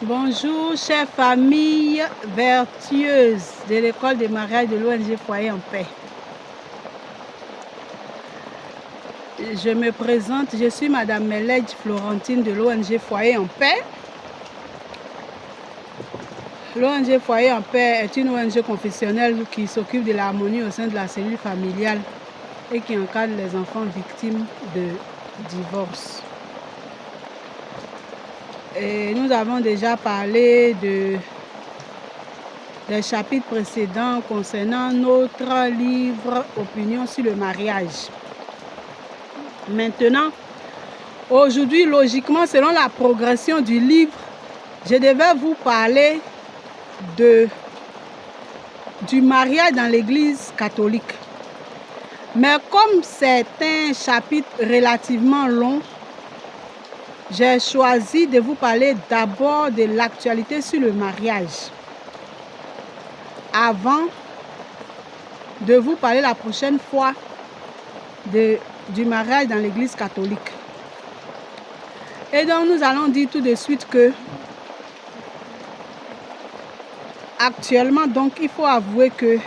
Bonjour, chère famille vertueuse de l'école de mariage de l'ONG Foyer en Paix. Je me présente, je suis Madame Meledj Florentine de l'ONG Foyer en Paix. L'ONG Foyer en Paix est une ONG confessionnelle qui s'occupe de l'harmonie au sein de la cellule familiale et qui encadre les enfants victimes de divorce. Et nous avons déjà parlé des chapitres précédents concernant notre livre Opinion sur le mariage. Maintenant, aujourd'hui, logiquement, selon la progression du livre, je devais vous parler du mariage dans l'Église catholique. Mais comme c'est un chapitre relativement long, j'ai choisi de vous parler d'abord de l'actualité sur le mariage, avant de vous parler la prochaine fois du mariage dans l'Église catholique. Et donc nous allons dire tout de suite que actuellement, donc, il faut avouer que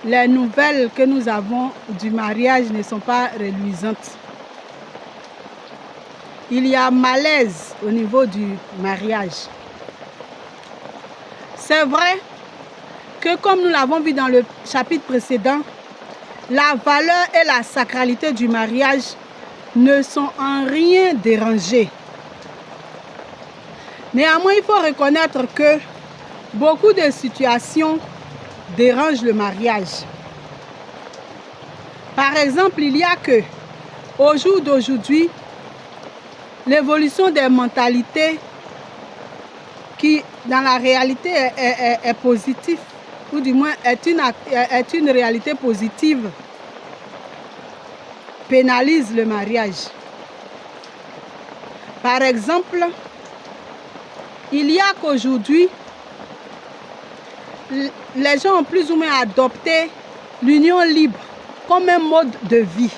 les nouvelles que nous avons du mariage ne sont pas reluisantes. Il y a malaise au niveau du mariage. C'est vrai que, comme nous l'avons vu dans le chapitre précédent, la valeur et la sacralité du mariage ne sont en rien dérangées. Néanmoins, il faut reconnaître que beaucoup de situations dérangent le mariage. Par exemple, il y a que, au jour d'aujourd'hui, l'évolution des mentalités qui, dans la réalité, est positive, ou du moins est une réalité positive, pénalise le mariage. Par exemple, il y a qu'aujourd'hui, les gens ont plus ou moins adopté l'union libre comme un mode de vie.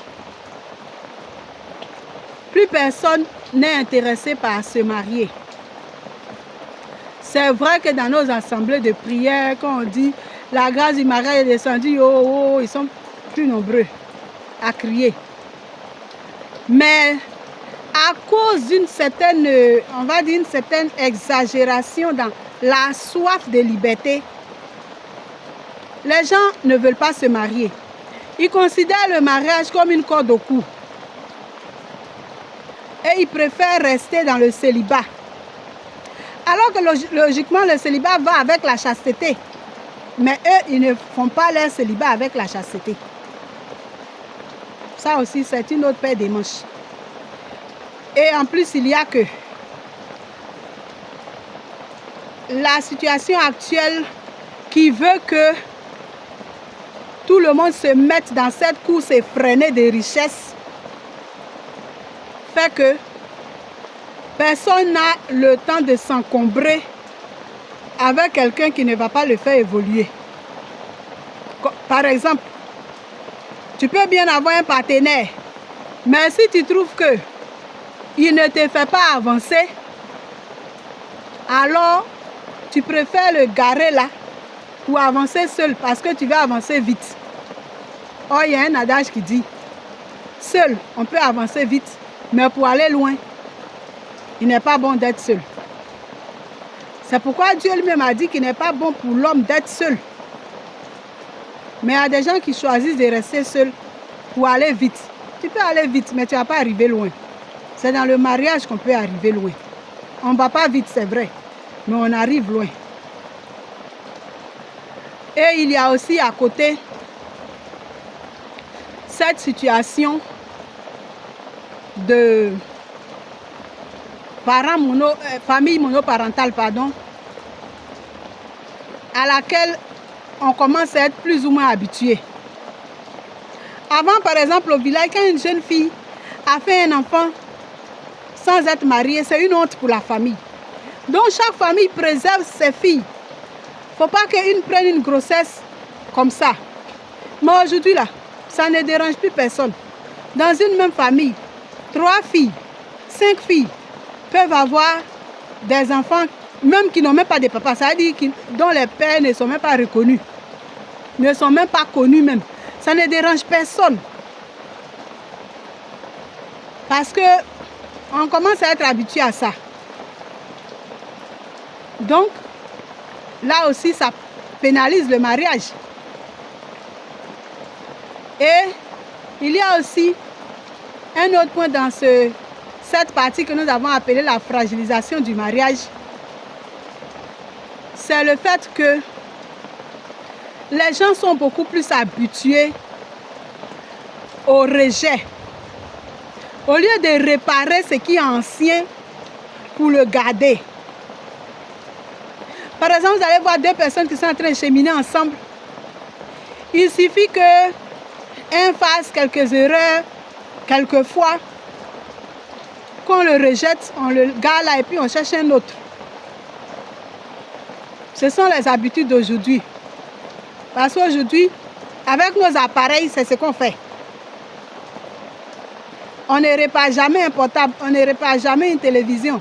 Plus personne n'est intéressé par se marier. C'est vrai que dans nos assemblées de prière, quand on dit la grâce du mariage est descendue, oh, ils sont plus nombreux à crier. Mais à cause d'une certaine, on va dire une certaine exagération dans la soif de liberté, les gens ne veulent pas se marier. Ils considèrent le mariage comme une corde au cou. Et ils préfèrent rester dans le célibat. Alors que logiquement, le célibat va avec la chasteté. Mais eux, ils ne font pas leur célibat avec la chasteté. Ça aussi, c'est une autre paire de manches. Et en plus, il y a que la situation actuelle qui veut que tout le monde se mette dans cette course effrénée des richesses fait que personne n'a le temps de s'encombrer avec quelqu'un qui ne va pas le faire évoluer. Par exemple, tu peux bien avoir un partenaire, mais si tu trouves que il ne te fait pas avancer, alors tu préfères le garer là pour avancer seul parce que tu vas avancer vite. Or, il y a un adage qui dit, seul, on peut avancer vite, mais pour aller loin, il n'est pas bon d'être seul. C'est pourquoi Dieu lui-même a dit qu'il n'est pas bon pour l'homme d'être seul. Mais il y a des gens qui choisissent de rester seuls pour aller vite. Tu peux aller vite, mais tu ne vas pas arriver loin. C'est dans le mariage qu'on peut arriver loin. On ne va pas vite, c'est vrai, mais on arrive loin. Et il y a aussi à côté cette situation de famille monoparentale, à laquelle on commence à être plus ou moins habitué. Avant, par exemple, au village, quand une jeune fille a fait un enfant sans être mariée, c'est une honte pour la famille. Donc, chaque famille préserve ses filles. Il ne faut pas qu'une prenne une grossesse comme ça. Mais aujourd'hui, là, ça ne dérange plus personne. Dans une même famille, 3 filles, 5 filles, peuvent avoir des enfants, même qui n'ont même pas de papa, ça veut dire dont les pères ne sont même pas reconnus, ne sont même pas connus même. Ça ne dérange personne. Parce que on commence à être habitué à ça. Donc, là aussi, ça pénalise le mariage. Et il y a aussi un autre point dans cette partie que nous avons appelée la fragilisation du mariage. C'est le fait que les gens sont beaucoup plus habitués au rejet. Au lieu de réparer ce qui est ancien pour le garder. Par exemple, vous allez voir deux personnes qui sont en train de cheminer ensemble. Il suffit que un fasse quelques erreurs, quelquefois, qu'on le rejette, on le garde là et puis on cherche un autre. Ce sont les habitudes d'aujourd'hui. Parce qu'aujourd'hui, avec nos appareils, c'est ce qu'on fait. On ne répare jamais un portable, on ne répare jamais une télévision,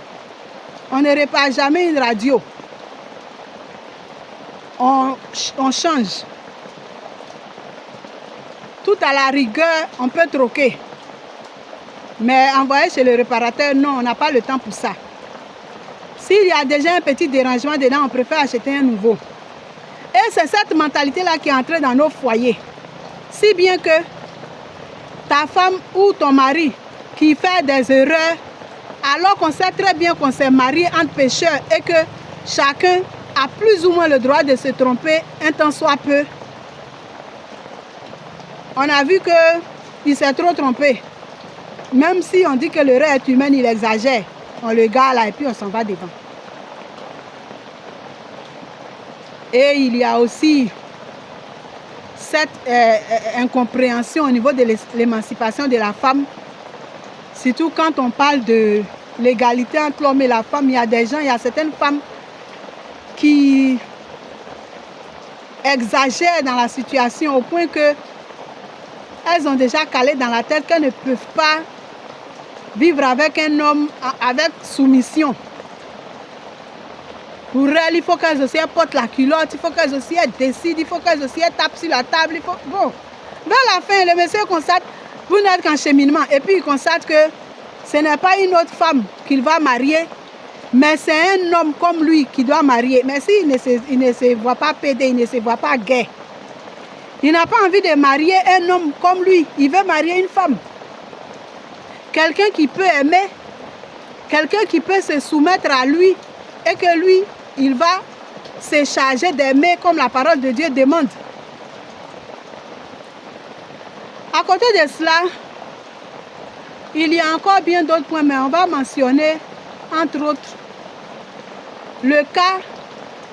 on ne répare jamais une radio. On change. Tout à la rigueur, on peut troquer. Mais envoyer chez le réparateur, non, on n'a pas le temps pour ça. S'il y a déjà un petit dérangement dedans, on préfère acheter un nouveau. Et c'est cette mentalité-là qui est entrée dans nos foyers. Si bien que ta femme ou ton mari qui fait des erreurs, alors qu'on sait très bien qu'on s'est marié entre pécheurs et que chacun a plus ou moins le droit de se tromper un temps soit peu. On a vu qu'il s'est trop trompé. Même si on dit que l'erreur est humaine, il exagère. On le garde là et puis on s'en va devant. Et il y a aussi cette incompréhension au niveau de l'émancipation de la femme. Surtout quand on parle de l'égalité entre l'homme et la femme, il y a des gens, il y a certaines femmes qui exagèrent dans la situation au point que elles ont déjà calé dans la tête qu'elles ne peuvent pas vivre avec un homme avec soumission. Pour elles, il faut qu'elles aussi portent la culotte, il faut qu'elles aussi décident, il faut qu'elles aussi tapent sur la table. Bon, vers la fin, le monsieur constate, vous n'êtes qu'en cheminement, et puis il constate que ce n'est pas une autre femme qu'il va marier, mais c'est un homme comme lui qui doit marier. Mais s'il ne se voit pas pédé, il ne se voit pas gay, il n'a pas envie de marier un homme comme lui, il veut marier une femme. Quelqu'un qui peut aimer, quelqu'un qui peut se soumettre à lui, et que lui, il va se charger d'aimer comme la parole de Dieu demande. À côté de cela, il y a encore bien d'autres points, mais on va mentionner, entre autres, le cas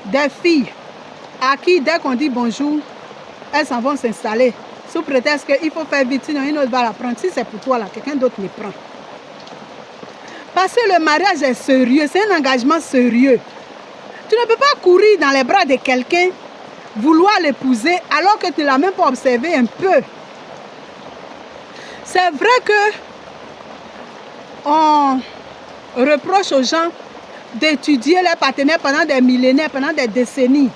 des filles à qui, dès qu'on dit bonjour, elles s'en vont s'installer, sous prétexte qu'il faut faire vite, sinon une autre va la prendre. Si c'est pour toi, là, quelqu'un d'autre les prend. Parce que le mariage est sérieux, c'est un engagement sérieux. Tu ne peux pas courir dans les bras de quelqu'un, vouloir l'épouser, alors que tu ne l'as même pas observé un peu. C'est vrai que on reproche aux gens d'étudier leurs partenaires pendant des millénaires, pendant des décennies.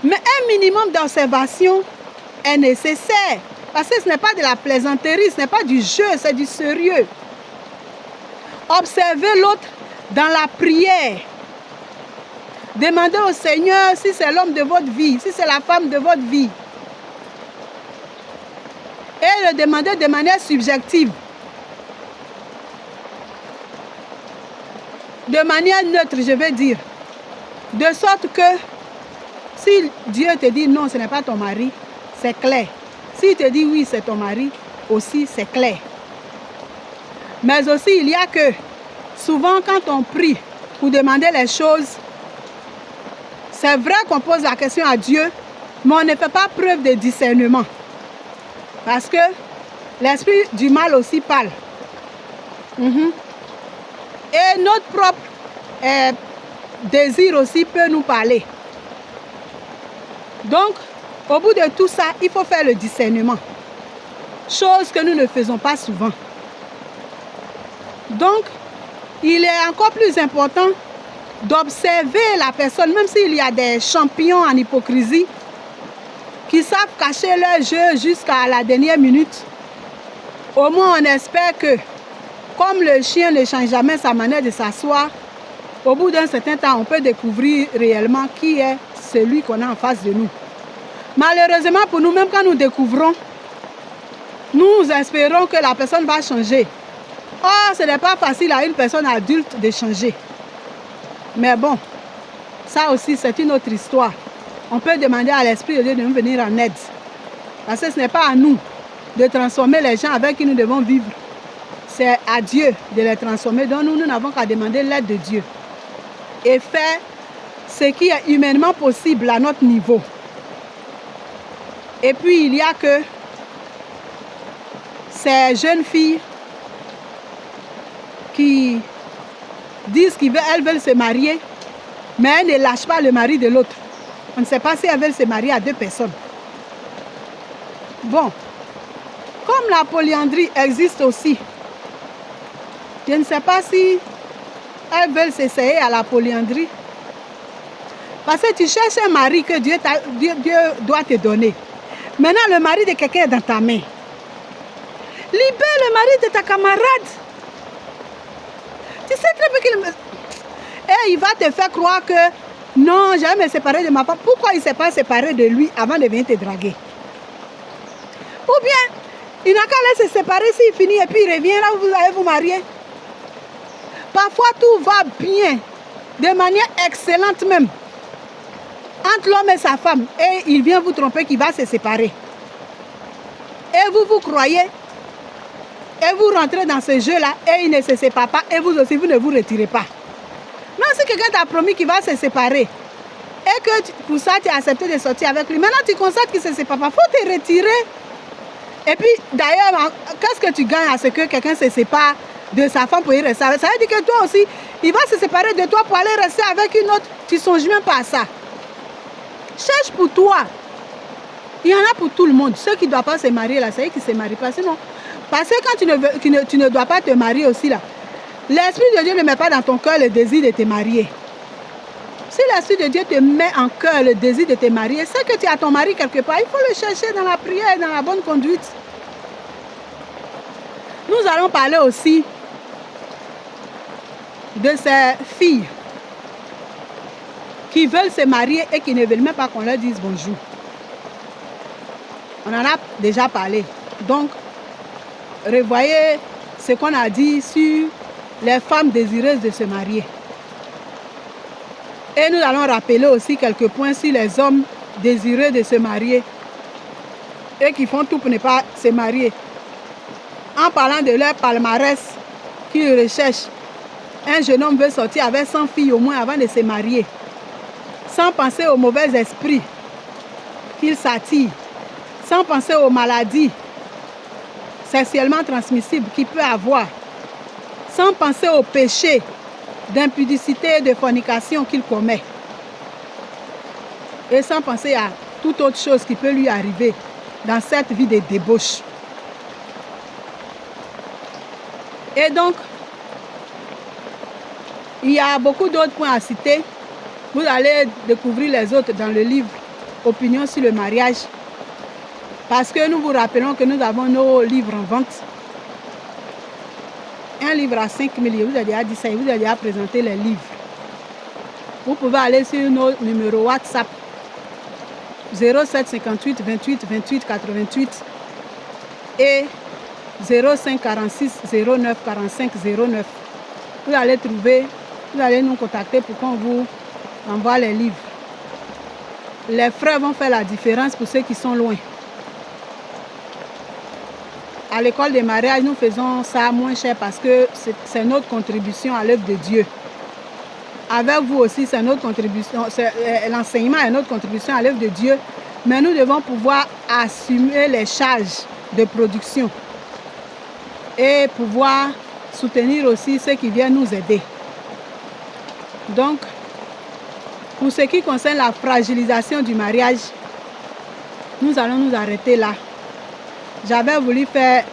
Mais un minimum d'observation est nécessaire. Parce que ce n'est pas de la plaisanterie, ce n'est pas du jeu, c'est du sérieux. Observez l'autre dans la prière. Demandez au Seigneur si c'est l'homme de votre vie, si c'est la femme de votre vie. Et le demander de manière subjective. De manière neutre, je vais dire. De sorte que si Dieu te dit non, ce n'est pas ton mari, c'est clair. S'il te dit oui, c'est ton mari, aussi c'est clair. Mais aussi, il y a que souvent quand on prie pour demander les choses, c'est vrai qu'on pose la question à Dieu, mais on ne fait pas preuve de discernement. Parce que l'esprit du mal aussi parle. Et notre propre désir aussi peut nous parler. Donc, au bout de tout ça, il faut faire le discernement. Chose que nous ne faisons pas souvent. Donc, il est encore plus important d'observer la personne, même s'il y a des champions en hypocrisie qui savent cacher leur jeu jusqu'à la dernière minute. Au moins, on espère que, comme le chien ne change jamais sa manière de s'asseoir, au bout d'un certain temps, on peut découvrir réellement qui est celui qu'on a en face de nous. Malheureusement pour nous, même quand nous découvrons, nous espérons que la personne va changer. Or, ce n'est pas facile à une personne adulte de changer. Mais bon, ça aussi, c'est une autre histoire. On peut demander à l'Esprit de Dieu de nous venir en aide. Parce que ce n'est pas à nous de transformer les gens avec qui nous devons vivre. C'est à Dieu de les transformer. Donc nous n'avons qu'à demander l'aide de Dieu. Et faire ce qui est humainement possible à notre niveau. Et puis il y a que ces jeunes filles qui disent qu'elles veulent se marier, mais elles ne lâchent pas le mari de l'autre. On ne sait pas si elles veulent se marier à deux personnes. Bon, comme la polyandrie existe aussi, je ne sais pas si elles veulent s'essayer à la polyandrie. Parce que tu cherches un mari que Dieu doit te donner. Maintenant, le mari de quelqu'un est dans ta main. Libère le mari de ta camarade. Tu sais très bien qu'il... Et il va te faire croire que non, je vais me séparer de ma femme. Pourquoi il ne s'est pas séparé de lui avant de venir te draguer? Ou bien, il n'a qu'à laisser se séparer s'il finit et puis il revient là où vous allez vous marier. Parfois, tout va bien, de manière excellente même, entre l'homme et sa femme. Et il vient vous tromper qu'il va se séparer. Et vous croyez, et vous rentrez dans ce jeu-là, et il ne se sépare pas, et vous aussi, vous ne vous retirez pas. Non, si quelqu'un t'a promis qu'il va se séparer, et que pour ça, tu as accepté de sortir avec lui, maintenant tu constates qu'il ne se sépare pas, il faut te retirer. Et puis, d'ailleurs, qu'est-ce que tu gagnes à ce que quelqu'un se sépare de sa femme pour y rester? Ça veut dire que toi aussi, il va se séparer de toi pour aller rester avec une autre. Tu ne songes même pas à ça. Cherche pour toi. Il y en a pour tout le monde. Ceux qui ne doivent pas se marier, là, c'est eux qui ne se marient pas. Sinon, parce que quand tu ne dois pas te marier aussi, là, l'Esprit de Dieu ne met pas dans ton cœur le désir de te marier. Si l'Esprit de Dieu te met en cœur le désir de te marier, c'est que tu as ton mari quelque part. Il faut le chercher dans la prière, dans la bonne conduite. Nous allons parler aussi de ces filles qui veulent se marier et qui ne veulent même pas qu'on leur dise bonjour. On en a déjà parlé. Donc, revoyez ce qu'on a dit sur les femmes désireuses de se marier. Et nous allons rappeler aussi quelques points sur les hommes désireux de se marier et qui font tout pour ne pas se marier. En parlant de leur palmarès qu'ils recherchent, un jeune homme veut sortir avec 100 filles au moins avant de se marier, sans penser aux mauvais esprits qu'il s'attire, sans penser aux maladies sexuellement transmissibles qu'il peut avoir, sans penser aux péchés d'impudicité et de fornication qu'il commet, et sans penser à toute autre chose qui peut lui arriver dans cette vie de débauche. Et donc, il y a beaucoup d'autres points à citer. Vous allez découvrir les autres dans le livre Opinion sur le mariage. Parce que nous vous rappelons que nous avons nos livres en vente. Un livre à 5 000, je vous ai déjà dit ça, je vous ai déjà présenté les livres. Vous pouvez aller sur nos numéros WhatsApp 07 58 28 28 88 et 05 46 09 45 09. Vous allez trouver, vous allez nous contacter pour qu'on vous envoie les livres. Les frais vont faire la différence pour ceux qui sont loin. À l'école des mariages, nous faisons ça moins cher parce que c'est notre contribution à l'œuvre de Dieu. Avec vous aussi, c'est notre contribution, l'enseignement est notre contribution à l'œuvre de Dieu, mais nous devons pouvoir assumer les charges de production et pouvoir soutenir aussi ceux qui viennent nous aider. Donc, pour ce qui concerne la fragilisation du mariage, nous allons nous arrêter là. J'avais voulu faire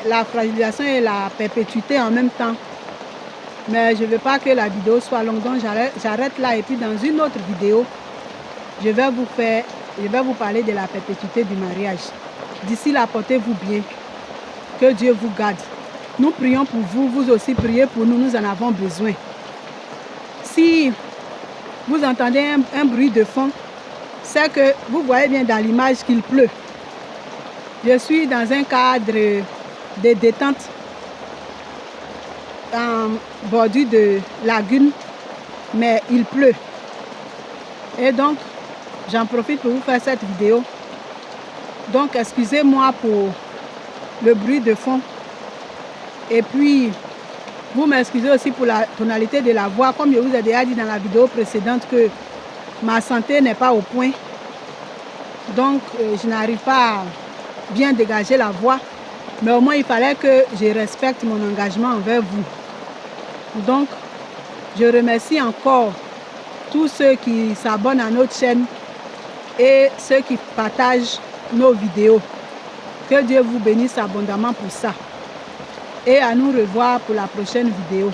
la fragilisation et la perpétuité en même temps, Mais je ne veux pas que la vidéo soit longue, donc j'arrête là. Et puis dans une autre vidéo, je vais vous parler de la perpétuité du mariage. D'ici là, portez-vous bien. Que Dieu vous garde. Nous prions pour vous, vous aussi priez pour nous, nous en avons besoin. Si vous entendez un bruit de fond, c'est que vous voyez bien dans l'image qu'il pleut. Je suis dans un cadre de détente en bordure de lagune, mais il pleut. Et donc, j'en profite pour vous faire cette vidéo. Donc, excusez-moi pour le bruit de fond. Et puis, vous m'excusez aussi pour la tonalité de la voix. Comme je vous ai déjà dit dans la vidéo précédente que ma santé n'est pas au point. Donc, je n'arrive pas à bien dégager la voix. Mais au moins, il fallait que je respecte mon engagement envers vous. Donc, je remercie encore tous ceux qui s'abonnent à notre chaîne et ceux qui partagent nos vidéos. Que Dieu vous bénisse abondamment pour ça. Et à nous revoir pour la prochaine vidéo.